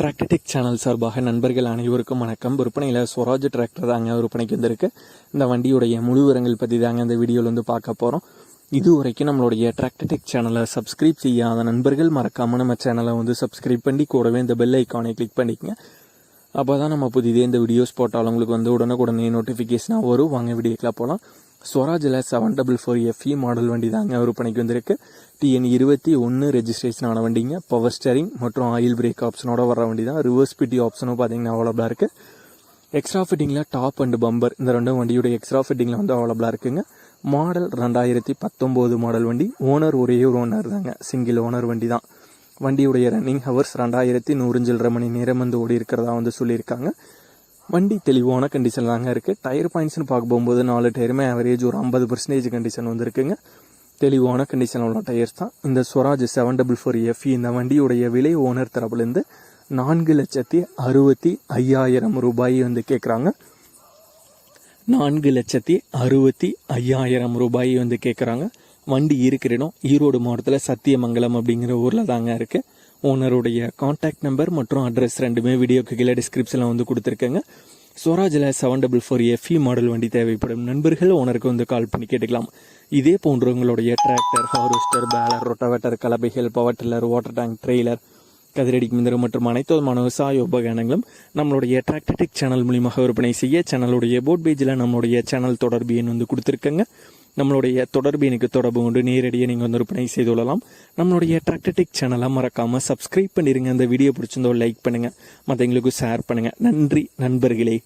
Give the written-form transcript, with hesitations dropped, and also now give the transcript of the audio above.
Tractor Tech channel சார்பாக நண்பர்கள் அனைவருக்கும் வணக்கம். விற்பனையில் ஸ்வராஜ் டிராக்டர் தாங்க விற்பனைக்கு வந்திருக்கு. இந்த வண்டியுடைய முழு விவரங்கள் பற்றி தாங்க இந்த வீடியோவில் வந்து பார்க்க போகிறோம். இது வரைக்கும் நம்மளுடைய டிராக்டர்டெக் சேனலை சப்ஸ்கிரைப் செய்யாத நண்பர்கள் மறக்காமல் நம்ம சேனலை வந்து சப்ஸ்கிரைப் பண்ணி கூடவே இந்த பெல் ஐக்கானை கிளிக் பண்ணிக்கங்க. அப்போ தான் நம்ம புதிதே இந்த வீடியோஸ் போட்டாலும் உங்களுக்கு வந்து உடனே நோட்டிஃபிகேஷனாக வரும். வாங்க வீடியோக்கெலாம் போகலாம். ஸ்வராஜில் 744 FE மாடல் வண்டி தாங்க விற்பனைக்கு வந்திருக்கு. TN 21 ரெஜிஸ்ட்ரேஷன் ஆன வண்டிங்க. பவர் ஸ்டேரிங் மற்றும் ஆயில் பிரேக் ஆப்ஷனோட வர வண்டி தான். ரிவர்ஸ் பிடி ஆப்ஷனும் பார்த்தீங்கன்னா அவைலபிளாக இருக்குது. எக்ஸ்ட்ரா ஃபிட்டிங்கில் டாப் அண்ட் பம்பர் இந்த ரெண்டும் வண்டியோட எக்ஸ்ட்ரா ஃபிட்டிங்கில் வந்து அவைலபிளாக இருக்குங்க. மாடல் 2019 மாடல் வண்டி. ஓனர் ஒரே ஒரு ஓனர் தாங்க, சிங்கிள் ஓனர் வண்டி தான். வண்டியுடைய ரன்னிங் ஹவர்ஸ் 2100 மணி நேரம் வந்து ஓடி இருக்கிறதா வந்து சொல்லியிருக்காங்க. வண்டி தெளிவான கண்டிஷன் தாங்க இருக்குது. டயர் பாயிண்ட்ஸ்னு பார்க்க போகும்போது 4 டயருமே ஆவரேஜ் ஒரு 50% கண்டிஷன் வந்துருக்குங்க. தெளிவான கண்டிஷன் உள்ள டயர்ஸ் தான். இந்த ஸ்வராஜ் 744 FE இந்த வண்டியுடைய விலை ஓனர் தரப்புலேருந்து 4,65,000 ரூபாய் வந்து கேட்குறாங்க. 4,65,000 ரூபாய் வந்து கேட்குறாங்க. வண்டி இருக்கிற இடம் ஈரோடு மாவட்டத்தில் சத்தியமங்கலம் அப்படிங்கிற ஊரில் தாங்க இருக்குது. ஓனருடைய கான்டாக்ட் நம்பர் மற்றும் அட்ரஸ் ரெண்டுமே வீடியோக்கு கீழே டிஸ்கிரிப்ஷனில் வந்து கொடுத்துருக்கேங்க. ஸ்வராஜில் 744 FE மாடல் வண்டி தேவைப்படும் நண்பர்கள் ஓனருக்கு வந்து கால் பண்ணி கேட்டுக்கலாம். இதே போன்ற உங்களுடைய டிராக்டர், ஹார்வெஸ்டர், பேலர், ரொட்டவேட்டர், கலப்பைகள், power tiller, water tank, trailer, கதிரடி மிந்திரம் மற்றும் அனைத்து விதமான விவசாய உபகரணங்களும் நம்மளுடைய டிராக்டர்டெக் சேனல் மூலியமாக விற்பனை செய்ய சேனலுடைய போர்ட் பேஜில் நம்மளுடைய சேனல் தொடர்பு எண் வந்து கொடுத்துருக்கேங்க. நம்மளுடைய தொடர்பு எனக்கு தொடர்பு கொண்டு நேரடியாக நீங்கள் வந்து விற்பனை செய்து கொள்ளலாம். நம்மளுடைய டிராக்டர்டெக் சேனலை மறக்காமல் சப்ஸ்கிரைப் பண்ணிடுங்க. அந்த வீடியோ பிடிச்சிருந்தோ லைக் பண்ணுங்கள், மற்றவங்களுக்கு ஷேர் பண்ணுங்கள். நன்றி நண்பர்களே.